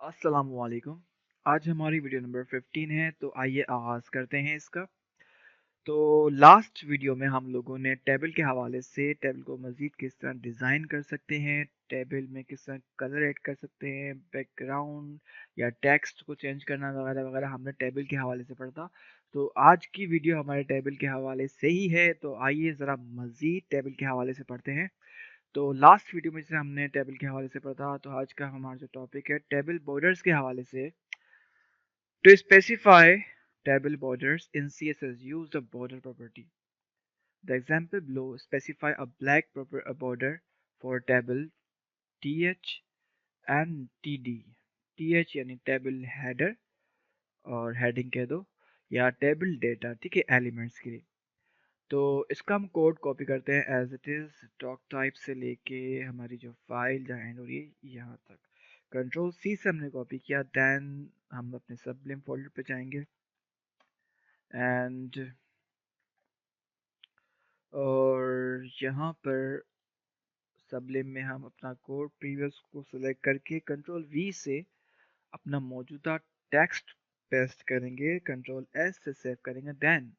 अस्सलामुअलैकुम। आज हमारी वीडियो नंबर 15 है, तो आइए आगाज़ करते हैं इसका। तो लास्ट वीडियो में हम लोगों ने टेबल के हवाले से टेबल को मज़ीद किस तरह डिज़ाइन कर सकते हैं, टेबल में किस तरह कलर ऐड कर सकते हैं, बैकग्राउंड या टेक्स्ट को चेंज करना वगैरह वगैरह हमने टेबल के हवाले से पढ़ा था। तो आज की वीडियो हमारे टेबल के हवाले से ही है, तो आइए ज़रा मज़ीद टेबल के हवाले से पढ़ते हैं। तो लास्ट वीडियो में जैसे हमने टेबल के हवाले से पढ़ा, तो आज का हमारा जो टॉपिक है टेबल बॉर्डर्स के हवाले से। To specify table borders in CSS, use the border property. The example below specify a black border for table th and td. th यानी टेबल हेडर और हेडिंग कह दो, या टेबल डेटा, ठीक है, एलिमेंट्स के लिए। तो इसका हम कोड कॉपी करते हैं as it is, doctype से लेके हमारी जो फाइल जहाँ एंड हो रही है यहाँ तक। कंट्रोल सी से हमने कॉपी किया, देन हम अपने सबलिम फोल्डर पे जाएंगे एंड और यहाँ पर सबलिम में हम अपना कोड प्रीवियस को सिलेक्ट करके कंट्रोल वी से अपना मौजूदा टेक्स्ट पेस्ट करेंगे, कंट्रोल एस से सेव करेंगे। देन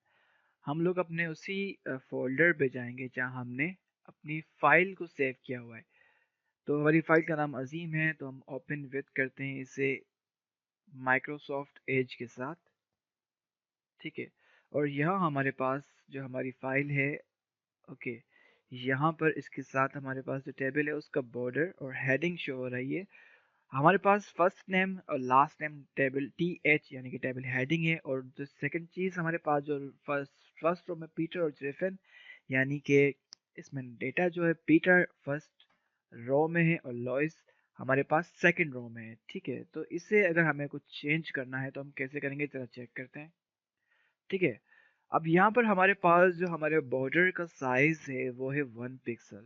हम लोग अपने उसी फोल्डर पे जाएंगे जहाँ हमने अपनी फाइल को सेव किया हुआ है। तो हमारी फाइल का नाम अजीम है, तो हम ओपन विद करते हैं इसे माइक्रोसॉफ्ट एज के साथ, ठीक है। और यहाँ हमारे पास जो हमारी फाइल है, ओके, यहाँ पर इसके साथ हमारे पास जो टेबल है उसका बॉर्डर और हेडिंग शो हो रही है। हमारे पास फर्स्ट नेम और last name table T H यानी कि टेबल हेडिंग है, और जो सेकंड चीज़ हमारे पास जो फर्स्ट रो में पीटर और जेफन, यानी कि इसमें डेटा जो है पीटर फर्स्ट रो में है और लॉइस हमारे पास सेकंड रो में है, ठीक है। तो इसे अगर हमें कुछ चेंज करना है तो हम कैसे करेंगे, जरा चेक करते हैं, ठीक है। अब यहाँ पर हमारे पास जो हमारे बॉर्डर का साइज है वो है 1 पिक्सल,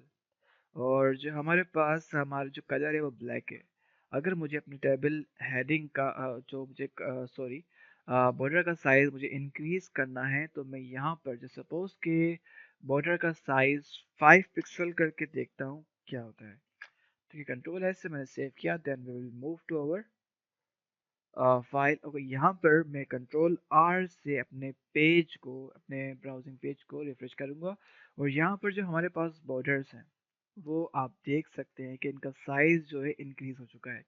और जो हमारे पास हमारा जो कलर है वो ब्लैक है। अगर मुझे अपनी टेबल हेडिंग का जो मुझे सॉरी बॉर्डर का साइज मुझे इंक्रीज करना है, तो मैं यहाँ पर जो सपोज के बॉर्डर का साइज 5 पिक्सल करके देखता हूँ क्या होता है। ठीक है, कंट्रोल एस से मैंने सेव किया, then we will move to our file. Okay, यहाँ पर मैं कंट्रोल आर से अपने पेज को, अपने ब्राउजिंग पेज को रिफ्रेश करूँगा, और यहाँ पर जो हमारे पास बॉर्डर्स हैं वो आप देख सकते हैं कि इनका साइज जो है इंक्रीज हो चुका है,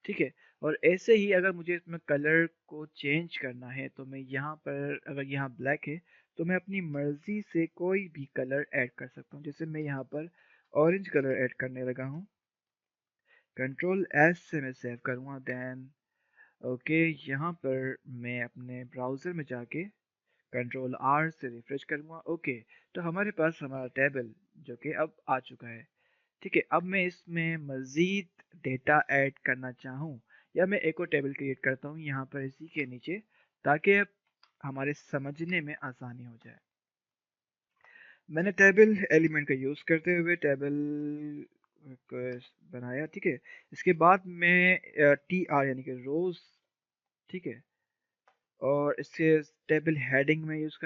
ठीक है। और ऐसे ही अगर मुझे इसमें कलर को चेंज करना है, तो मैं यहाँ पर, अगर यहाँ ब्लैक है तो मैं अपनी मर्जी से कोई भी कलर ऐड कर सकता हूँ। जैसे मैं यहाँ पर ऑरेंज कलर ऐड करने लगा हूँ, कंट्रोल एस से मैं सेव करूँगा, देन ओके, यहाँ पर मैं अपने ब्राउज़र में जाके कंट्रोल आर से रिफ्रेश करूँगा। ओके, तो हमारे पास हमारा टेबल जो कि अब आ चुका है, ठीक है। अब मैं इसमें मज़ीद डेटा ऐड करना चाहूँ, या मैं एक और टेबल क्रिएट करता हूँ यहाँ पर इसी के नीचे, ताकि हमारे समझने में आसानी हो जाए। मैंने टेबल एलिमेंट का यूज़ करते हुए टेबल को बनाया, ठीक है। इसके बाद मैं टी आर यानी कि रोज़, ठीक है, और इसके टेबल हेडिंग में यूज़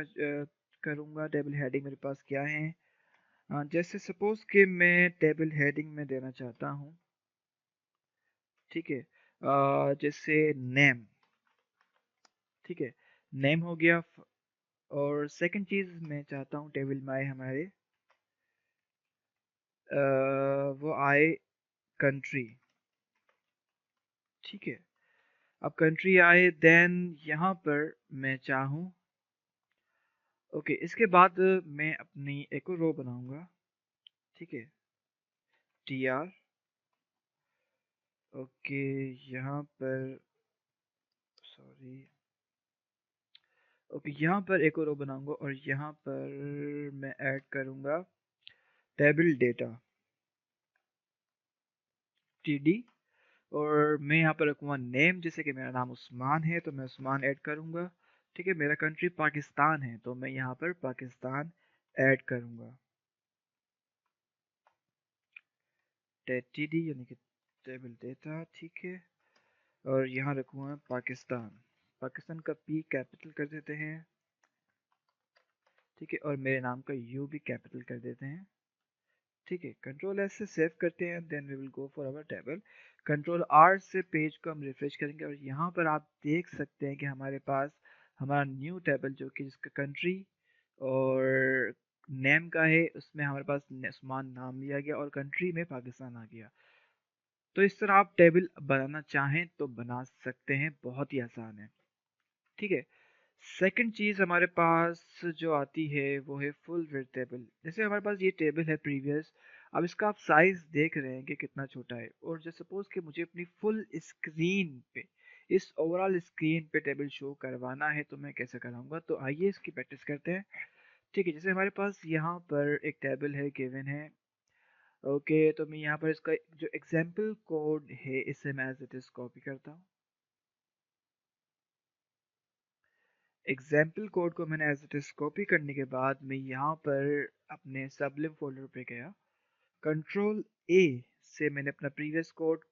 करूँगा। टेबल हेडिंग मेरे पास क्या है, जैसे सपोज कि मैं टेबल हेडिंग में देना चाहता हूँ, ठीक है, जैसे नेम, ठीक है, नेम हो गया। और सेकंड चीज़ मैं चाहता हूँ टेबल में आए हमारे वो आए कंट्री, ठीक है। अब कंट्री आए, देन यहाँ पर मैं चाहूँ, ओके, इसके बाद मैं अपनी एक और रो बनाऊंगा, ठीक है, टी आर, ओके, यहाँ पर सॉरी, ओके, यहाँ पर एक और रो बनाऊंगा, और यहाँ पर मैं ऐड करूँगा टेबल डेटा टीडी, और मैं यहाँ पर रखूँगा नेम, जैसे कि मेरा नाम उस्मान है तो मैं उस्मान ऐड करूँगा, ठीक है। मेरा कंट्री पाकिस्तान है तो मैं यहाँ पर पाकिस्तान ऐड करूँगा, टीडी यानी कि टेबल डेटा, ठीक है। और यहाँ रखूँगा पाकिस्तान, पाकिस्तान का पी कैपिटल कर देते हैं, ठीक है, और मेरे नाम का यू भी कैपिटल कर देते हैं, ठीक है। कंट्रोल एस से सेव करते हैं, then we will go for our table. Control R से पेज को हम रिफ्रेश करेंगे और यहाँ पर आप देख सकते हैं कि हमारे पास हमारा न्यू टेबल जो कि जिसका कंट्री और नेम का है, उसमें हमारे पास उस्मान नाम लिया गया और कंट्री में पाकिस्तान आ गया। तो इस तरह आप टेबल बनाना चाहें तो बना सकते हैं, बहुत ही आसान है। ठीक है। सेकंड चीज़ हमारे पास जो आती है वो है फुल विड्थ टेबल। जैसे हमारे पास ये टेबल है प्रीवियस, अब इसका आप साइज देख रहे हैं कि कितना छोटा है, और जो सपोज कि मुझे अपनी फुल स्क्रीन पे, इस ओवरऑल स्क्रीन पे टेबल शो करवाना है तो मैं कैसे कराऊंगा, तो आइए इसकी प्रैक्टिस करते हैं। ठीक है, जैसे हमारे पास यहाँ पर एक टेबल है गिवन है। ओके, तो मैं यहाँ पर इसका जो एग्जाम्पल कोड है इसे मैं एज इट इज कॉपी करता हूँ। एग्जाम्पल कोड को मैंने एज इट इज कॉपी करने के बाद मैं यहाँ पर अपने सबलिम फोल्डर पे गया, कंट्रोल ए से मैंने अपना प्रीवियस कोड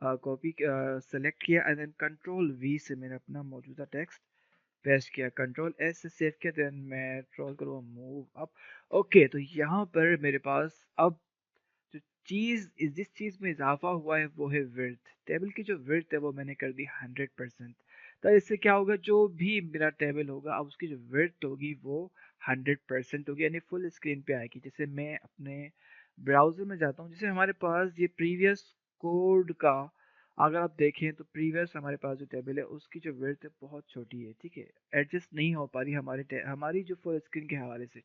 कॉपी सेलेक्ट किया एंड देन कंट्रोल वी से मैंने अपना मौजूदा टेक्स्ट पेस्ट किया, कंट्रोल एस से सेव किया, देन मैं ट्रोल करूँगा मूव अप। ओके, तो यहाँ पर मेरे पास अब जो चीज़ जिस चीज़ में इजाफा हुआ है वो है विड्थ। टेबल की जो विड्थ है वो मैंने कर दी 100%। तो इससे क्या होगा, जो भी मेरा टेबल होगा अब उसकी जो विड्थ होगी वो 100% होगी, यानी फुल स्क्रीन पे आएगी। जैसे मैं अपने ब्राउज़र में जाता हूँ, जैसे हमारे पास ये प्रीवियस कोड का अगर आप देखें तो प्रीवियस हमारे पास जो टेबल है उसकी जो विड्थ है बहुत छोटी है। ठीक है, एडजस्ट नहीं हो पा रही हमारी जो फुल स्क्रीन के हवाले से।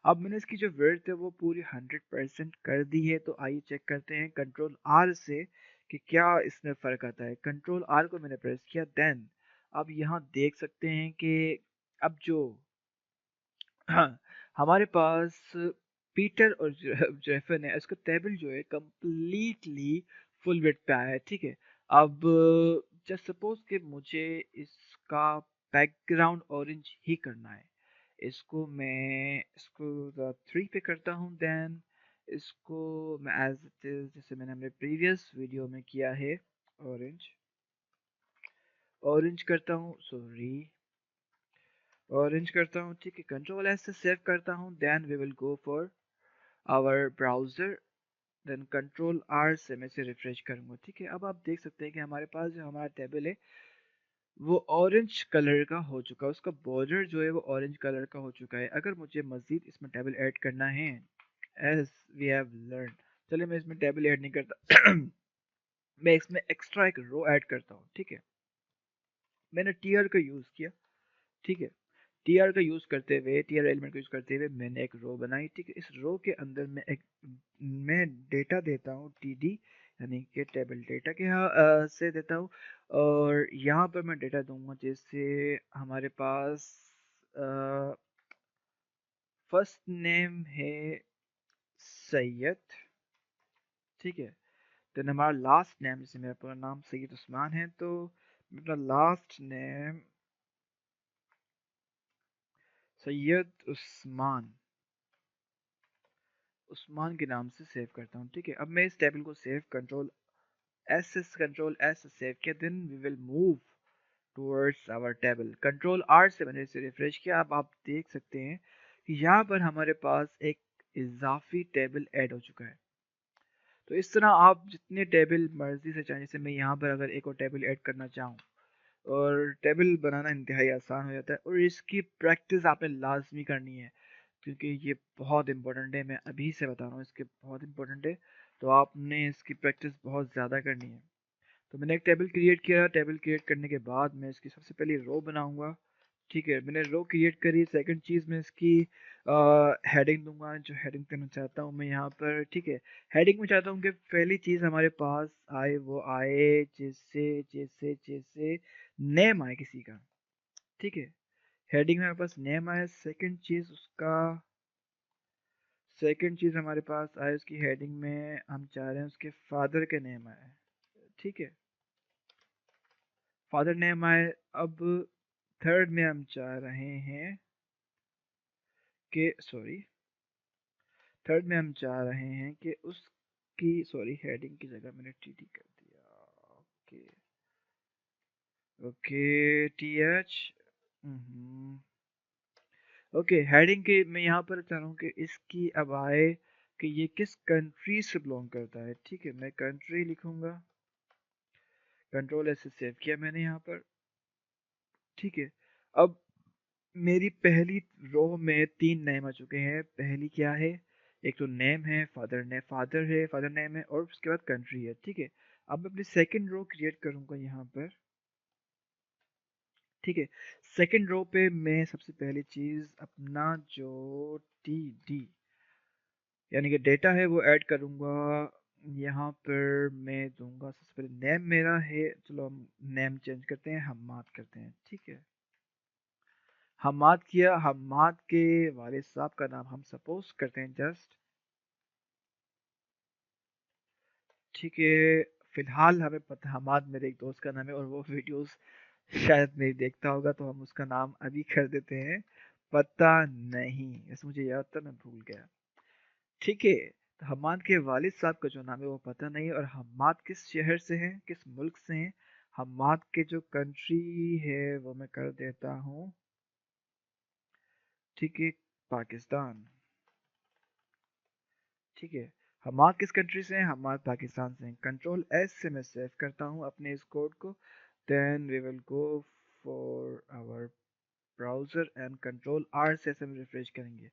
अब मैंने इसकी जो विड्थ है वो पूरी 100% कर दी है, तो आइए चेक करते हैं कंट्रोल आर से कि क्या इसमें फ़र्क आता है। कंट्रोल आर को मैंने प्रेस किया, देन अब यहाँ देख सकते हैं कि अब जो हाँ, हमारे पास पीटर और जेफन है, इसका टेबल जो है कंप्लीटली फुल विड्थ पे आया है। ठीक है, अब जस्ट सपोज कि मुझे इसका बैकग्राउंड ऑरेंज ही करना है, इसको 3 पे करता हूँ, देन इसको मैं एज इट इज जैसे मैंने अपने प्रीवियस वीडियो में किया है ऑरेंज ऑरेंज करता हूँ, सॉरी ऑरेंज करता हूँ। ठीक है, कंट्रोल एस से सेव करता हूँ, then we will go for our browser, then control R से मैं इसे रिफ्रेश करूंगा। ठीक है, अब आप देख सकते हैं कि हमारे पास जो हमारा टेबल है वो ऑरेंज कलर का हो चुका है, उसका बॉर्डर जो है वो ऑरेंज कलर का हो चुका है। अगर मुझे मजीद इसमें टेबल ऐड करना है, एज वी हैव लर्न, चलिए मैं इसमें टेबल ऐड नहीं करता मैं इसमें एक्स्ट्रा एक रो ऐड करता हूँ। ठीक है, मैंने टीआर का यूज़ किया। ठीक है, टीआर का यूज़ करते हुए, टीआर एलिमेंट का यूज़ करते हुए मैंने एक रो बनाई। ठीक है, इस रो के अंदर मैं डेटा देता हूँ टीडी, यानी कि टेबल डेटा के यहाँ से देता हूँ, और यहाँ पर मैं डेटा दूंगा जैसे हमारे पास फर्स्ट नेम है सैयद। ठीक है, देन हमारा लास्ट नेम, जैसे मेरा पूरा नाम सैयद उस्मान है तो मेरा लास्ट नेम सैयद उस्मान उस्मान के नाम से सेव करता हूँ। ठीक है, अब मैं इस टेबल को सेव कंट्रोल एस सेव किया, then we will move towards our table. Control R से मैंने इसे रिफ्रेश किया। अब आप देख सकते हैं कि यहाँ पर हमारे पास एक इजाफी टेबल ऐड हो चुका है। तो इस तरह आप जितने टेबल मर्जी से चाहें, जैसे मैं यहाँ पर अगर एक और टेबल ऐड करना चाहूँ, और टेबल बनाना इंतहाई आसान हो जाता है, और इसकी प्रैक्टिस आपने लाजमी करनी है क्योंकि ये बहुत इंपॉर्टेंट है। मैं अभी से बता रहा हूँ, इसके बहुत इंपॉर्टेंट है, तो आपने इसकी प्रैक्टिस बहुत ज़्यादा करनी है। तो मैंने एक टेबल क्रिएट किया, टेबल क्रिएट करने के बाद मैं इसकी सबसे पहले रो बनाऊंगा। ठीक है, मैंने रो क्रिएट करी। सेकंड चीज़ मैं इसकी हेडिंग दूंगा, जो हेडिंग देना चाहता हूँ मैं यहाँ पर। ठीक है, हेडिंग में चाहता हूँ कि पहली चीज़ हमारे पास आए वो आए जैसे जैसे जैसे नेम आए किसी का। ठीक है, हेडिंग में हमारे पास नेम आया। सेकंड चीज़ हमारे पास आए उसकी हेडिंग में हम चाह रहे हैं उसके फादर के नेम आए। ठीक है, फादर नेम आए। अब थर्ड में हम चाह रहे हैं कि थर्ड में हम चाह रहे हैं कि उसकी हेडिंग की जगह मैंने टीटी कर दिया। Okay, okay T H. Okay, heading के मैं यहाँ पर चाह रहा हूँ कि इसकी अब आए कि ये किस कंट्री से बिलोंग करता है। ठीक है, मैं कंट्री लिखूंगा। कंट्रोल एस से सेव किया मैंने यहाँ पर। ठीक है, अब मेरी पहली रो में 3 नेम आ चुके हैं। पहली क्या है, एक तो नेम है, फादर ने फादर है, फादर नेम है, और उसके बाद कंट्री है। ठीक है, अब मैं अपनी सेकंड रो क्रिएट करूंगा यहाँ पर। ठीक है, सेकंड रो पे मैं सबसे पहली चीज अपना जो टी डी यानी कि डेटा है वो ऐड करूंगा। यहाँ पर मैं दूंगा सबसे पहले नेम मेरा है, चलो हम नेम चेंज करते हैं, हम्माद करते हैं। ठीक है, हम्माद किया। हम्माद के वालिद साहब का नाम हम सपोज करते हैं जस्ट। ठीक है, फिलहाल हमें पता हम्माद मेरे एक दोस्त का नाम है और वो वीडियोस शायद नहीं देखता होगा, तो हम उसका नाम अभी कर देते हैं पता नहीं। ऐसे मुझे याद था, मैं भूल गया। ठीक है, तो हम्माद के वालिद साहब का जो नाम है वो पता नहीं, और हम्माद किस शहर से हैं, किस मुल्क से हैं। हम्माद के जो कंट्री है वो मैं कर देता हूँ, ठीक है, पाकिस्तान। ठीक है, हम्माद किस कंट्री से हैं, हम्माद पाकिस्तान से हैं। कंट्रोल एस से मैं सेव करता हूँ अपने इस कोड को। Then we will go for our browser and control R से हम रिफ्रेश करेंगे।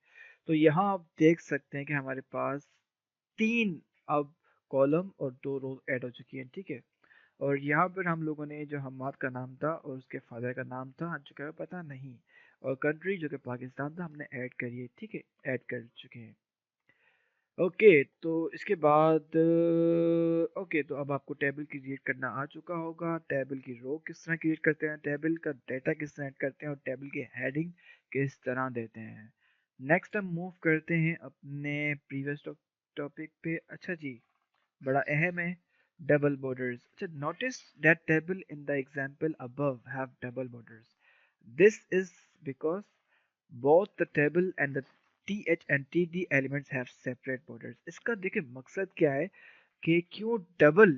तो यहाँ आप देख सकते हैं कि हमारे पास 3 अब कॉलम और 2 रो ऐड हो चुकी हैं। ठीक है, और यहाँ पर हम लोगों ने जो हम्माद का नाम था और उसके फादर का नाम था जो क्या पता नहीं, और कंट्री जो कि पाकिस्तान था हमने ऐड करी है। ठीक है, ऐड कर चुके हैं। ओके, तो इसके बाद ओके, तो अब आपको टेबल क्रिएट करना आ चुका होगा। टेबल की रो किस तरह क्रिएट करते हैं, टेबल का डेटा किस तरह ऐड करते हैं, और टेबल की हेडिंग किस तरह देते हैं। नेक्स्ट हम मूव करते हैं अपने प्रीवियस टॉपिक पे। अच्छा जी, बड़ा अहम है, डबल बॉर्डर्स। अच्छा, notice that table in the example above have double borders. This is because both the table and the th and td elements have separate borders। इसका देखिए मकसद क्या है कि क्यों डबल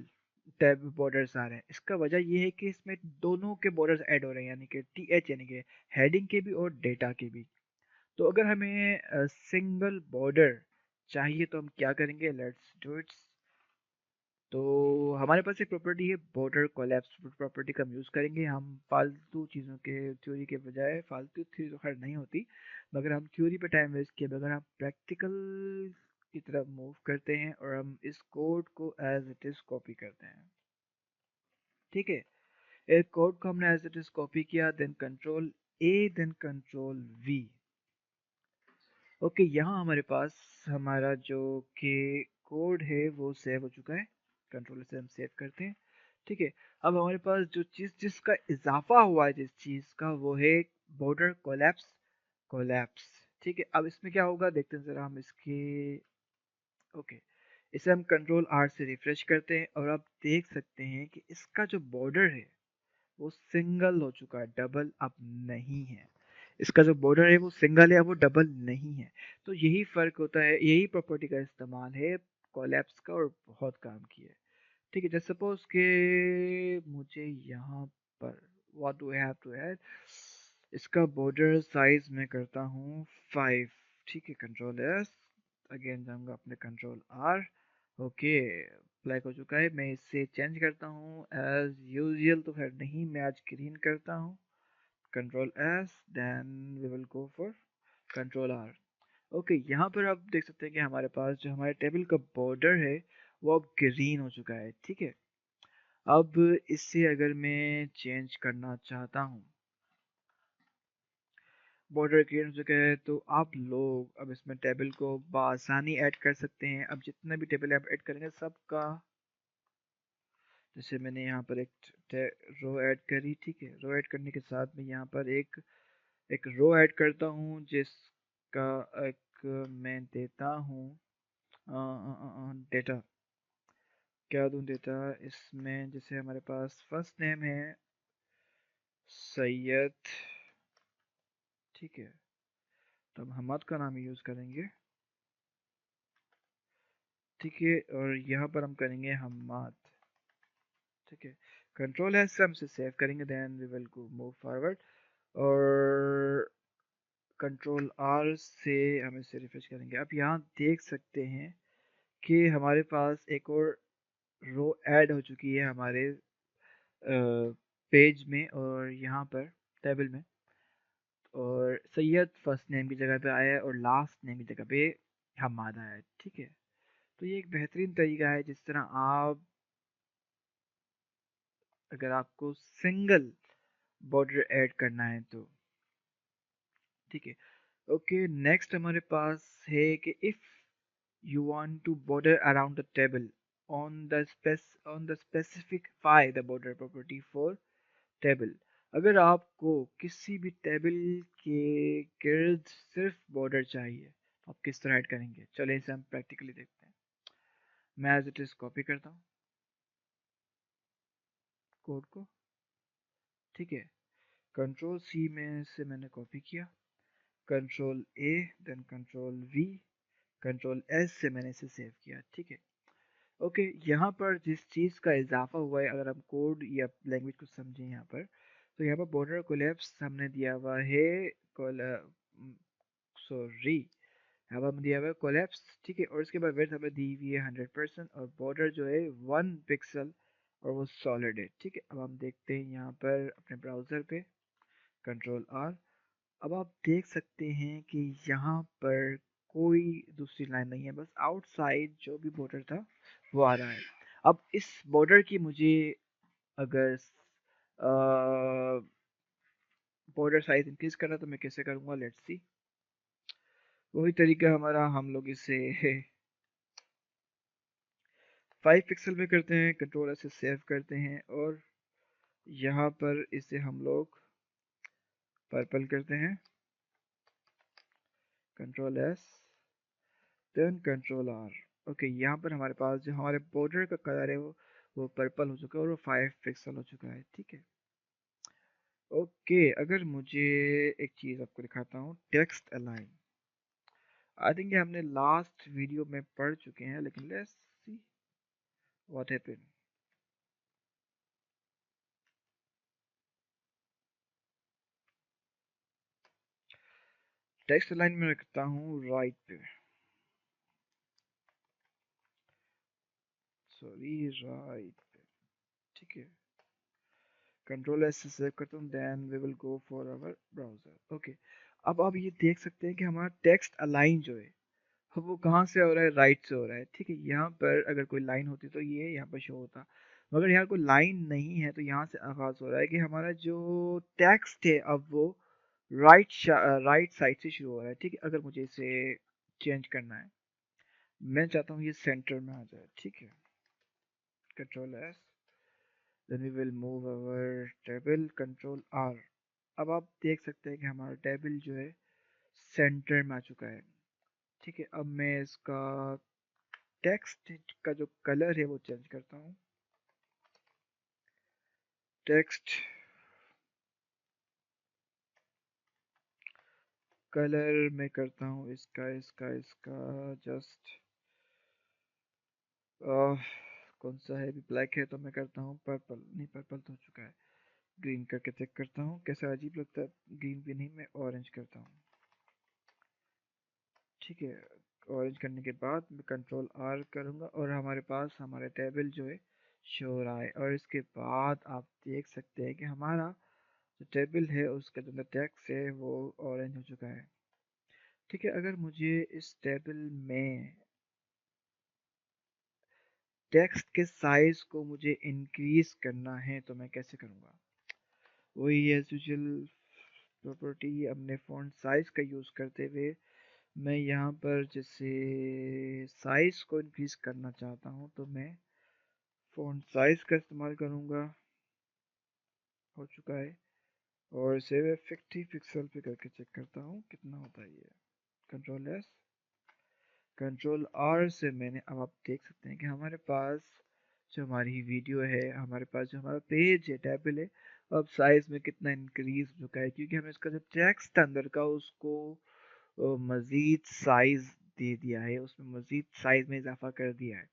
टैब बॉर्डर्स आ रहे हैं। इसका वजह ये है कि इसमें दोनों के बॉर्डर्स ऐड हो रहे हैं, यानी कि th यानी कि हेडिंग के भी और डेटा के भी। तो अगर हमें सिंगल बॉर्डर चाहिए तो हम क्या करेंगे, लेट्स डू इट। तो हमारे पास एक प्रॉपर्टी है बॉर्डर कोलैप्स प्रॉपर्टी का हम यूज़ करेंगे। हम फालतू चीज़ों के थ्योरी के बजाय, फालतू थ्योरी तो खैर नहीं होती, मगर हम थ्योरी पे टाइम वेस्ट किए बगैर हम प्रैक्टिकल की तरफ मूव करते हैं और हम इस कोड को एज इट इज़ कॉपी करते हैं। ठीक है, एक कोड को हमने एज इट इज़ कॉपी किया, then control A, then control V. Okay, यहाँ हमारे पास हमारा जो कि कोड है वो सेव हो चुका है। कंट्रोल से हम सेव करते हैं। ठीक है, अब हमारे पास जो चीज़ जिसका इजाफा हुआ है जिस चीज़ का, वो है बॉर्डर कोलैप्स। कोलैप्स, ठीक है, अब इसमें क्या होगा देखते हैं ज़रा हम इसके। ओके, इसे हम कंट्रोल आर से रिफ्रेश करते हैं और अब देख सकते हैं कि इसका जो बॉर्डर है वो सिंगल हो चुका है, डबल अब नहीं है। इसका जो बॉर्डर है वो सिंगल है, वो डबल नहीं है। तो यही फर्क होता है, यही प्रॉपर्टी का इस्तेमाल है कोलैप्स का, और बहुत काम किया है। ठीक है, जैसे सपोज के मुझे यहाँ पर what do I have to add, इसका बॉर्डर साइज मैं करता हूँ 5। ठीक है, कंट्रोल एस, अगेन जाऊंगा अपने कंट्रोल आर। ओके, ब्लैक हो चुका है, मैं इसे चेंज करता हूँ एज यूजुअल, तो खैर नहीं, मैं आज ग्रीन करता हूँ। Control S, then we will go for control R. Okay, यहाँ पर आप देख सकते हैं कि हमारे पास जो हमारे टेबल का बॉर्डर है वो अब ग्रीन हो चुका है। ठीक है, अब इससे अगर मैं चेंज करना चाहता हूँ, बॉर्डर ग्रीन हो चुका है, तो आप लोग अब इसमें टेबल को बआसानी ऐड कर सकते हैं। अब जितने भी टेबल आप ऐड करेंगे सबका, जैसे मैंने यहाँ पर एक रो ऐड करी। ठीक है, रो ऐड करने के साथ में यहाँ पर एक एक रो ऐड करता हूँ जिसका एक मैं देता हूँ डेटा। क्या दूँ डेटा इसमें, जैसे हमारे पास फर्स्ट नेम है सैयद। ठीक है, तो हम हम्माद का नाम यूज़ करेंगे। ठीक है, और यहाँ पर हम करेंगे हम्माद। ठीक है, कंट्रोल एस से हम इसे सेव करेंगे, then we will go move forward, और कंट्रोल आर से हम इसे रिफ्रेश करेंगे। अब यहाँ देख सकते हैं कि हमारे पास एक और रो ऐड हो चुकी है हमारे पेज में और यहाँ पर टेबल में, और सैयद फर्स्ट नेम की जगह पे आया है और लास्ट नेम की जगह पे हमादा है। ठीक है, तो ये एक बेहतरीन तरीका है जिस तरह आप, अगर आपको सिंगल बॉर्डर ऐड करना है तो। ठीक है, ओके, नेक्स्ट हमारे पास है कि if you want to border around the table on the specify the border property for table। अगर आपको किसी भी टेबल के गिर्द सिर्फ बॉर्डर चाहिए तो आप किस तरह ऐड करेंगे, चलिए इसे हम प्रैक्टिकली देखते हैं। मैं एज इट इज कॉपी करता हूँ कोड को। ठीक है, कंट्रोल सी में से मैंने कॉपी किया, control A, then control V, control S से मैंने इसे सेव किया। ठीक है, ओके, यहाँ पर जिस चीज़ का इजाफा हुआ है, अगर हम कोड या लैंग्वेज को समझें यहाँ पर, तो यहाँ पर बॉर्डर कोलैप्स हमने दिया हुआ है, सॉरी, यहाँ पर दिया हुआ है कोलैप्स। ठीक है, और इसके बाद विड्थ हमें दी हुई है 100% और बॉर्डर जो है 1 पिक्सल और वो सॉलिड है। ठीक है, अब हम देखते हैं यहाँ पर अपने ब्राउज़र पे, कंट्रोल आर। अब आप देख सकते हैं कि यहाँ पर कोई दूसरी लाइन नहीं है, बस आउटसाइड जो भी बॉर्डर था वो आ रहा है। अब इस बॉर्डर की मुझे अगर बॉर्डर साइज इंक्रीज करना तो मैं कैसे करूँगा, लेट्स सी। वही तरीका हमारा, हम लोग इसे 5 पिक्सल में करते हैं, कंट्रोल से सेव करते हैं और यहाँ पर इसे हम लोग पर्पल करते हैं, control S, then control R. Okay, यहाँ पर हमारे पास जो हमारे बॉर्डर का कलर है वो पर्पल हो चुका है और वो 5 पिक्सल हो चुका है। ठीक है, ओके, अगर मुझे एक चीज़ आपको दिखाता हूँ, टेक्स्ट अलाइन। आई थिंक ये हमने लास्ट वीडियो में पढ़ चुके हैं, लेकिन let's see what happened. Text align में रखता हूँ राइट पे, सॉरी, राइट पे। ठीक है, कंट्रोल एस से सेव करता हूँ, then we will go for our browser. Okay, अब आप ये देख सकते हैं कि हमारा टेक्स्ट अलाइन जो है वो कहाँ से हो रहा है, राइट से हो रहा है। ठीक है, यहाँ पर अगर कोई लाइन होती तो ये यहाँ पर शो होता, मगर यहाँ कोई लाइन नहीं है तो यहाँ से आगाज हो रहा है कि हमारा जो टेक्स्ट है अब वो राइट साइड से शुरू हो रहा है। ठीक है, अगर मुझे इसे चेंज करना है, मैं चाहता हूँ ये सेंटर में आ जाए। ठीक है, control S, then we will move our table, control R. अब आप देख सकते हैं कि हमारा टेबल जो है सेंटर में आ चुका है। ठीक है, अब मैं इसका टेक्स्ट का जो कलर है वो चेंज करता हूँ, टेक्स्ट कलर में करता हूँ इसका इसका इसका जस्ट कौन सा है, ब्लैक है तो मैं करता हूँ पर्पल, नहीं पर्पल तो हो चुका है, ग्रीन करके चेक करता हूँ कैसा अजीब लगता है, ग्रीन भी नहीं, मैं ऑरेंज करता हूँ। ठीक है, ऑरेंज करने के बाद मैं कंट्रोल आर करूँगा और हमारे पास हमारा टेबल जो है शो हो रहा है। और इसके बाद आप देख सकते हैं कि हमारा जो टेबल है उसका जो टेक्स्ट है वो ऑरेंज हो चुका है। ठीक है, अगर मुझे इस टेबल में टेक्स्ट के साइज को मुझे इंक्रीज करना है तो मैं कैसे करूँगा, वही एज यूजुअल प्रॉपर्टी अपने फॉन्ट साइज का यूज़ करते हुए मैं यहाँ पर जैसे साइज को इंक्रीज करना चाहता हूँ तो मैं फॉन्ट साइज का इस्तेमाल करूँगा, हो चुका है, और इसे मैं 50 पिक्सल पे करके चेक करता हूँ कितना होता है ये, कंट्रोल एस, कंट्रोल आर से मैंने, अब आप देख सकते हैं कि हमारे पास जो हमारी वीडियो है, हमारे पास जो हमारा पेज है, टेबल है, अब साइज में कितना इंक्रीज हो चुका है क्योंकि हमने इसका जो टेक्स्ट अंदर का उसको मज़ीद साइज दे दिया है, उसमें मज़ीद साइज में इजाफा कर दिया है।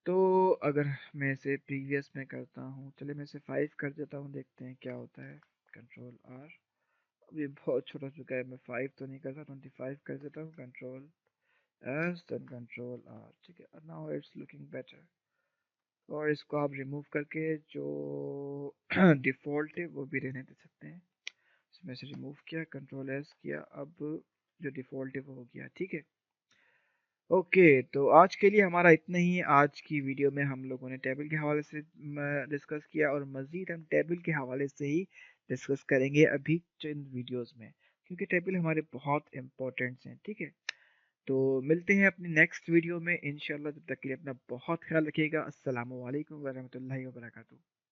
तो अगर मैं इसे प्रीवियस में करता हूँ, चलिए मैं इसे 5 कर देता हूँ, देखते हैं क्या होता है, कंट्रोल आर। अब ये बहुत छोटा हो चुका है, मैं 5 तो नहीं करता, 25 कर देता हूँ, control S, then control R. ठीक है, नाउ इट्स लुकिंग बेटर। और इसको आप रिमूव करके जो डिफ़ॉल्ट है वो भी रहने दे सकते हैं। इसमें से रिमूव किया, कंट्रोल एस किया, अब जो डिफ़ॉल्ट है वो हो गया। ठीक है, ओके। तो आज के लिए हमारा इतना ही है। आज की वीडियो में हम लोगों ने टेबल के हवाले से डिस्कस किया और मज़ीद हम टेबल के हवाले से ही डिस्कस करेंगे अभी चंद वीडियोस में, क्योंकि टेबल हमारे बहुत इंपॉर्टेंट्स हैं। ठीक है, तो मिलते हैं अपनी नेक्स्ट वीडियो में इंशाल्लाह। तब तक के लिए अपना बहुत ख्याल रखिएगा। अस्सलामु अलैकुम वरहमतुल्लाहि वबरकातुहू।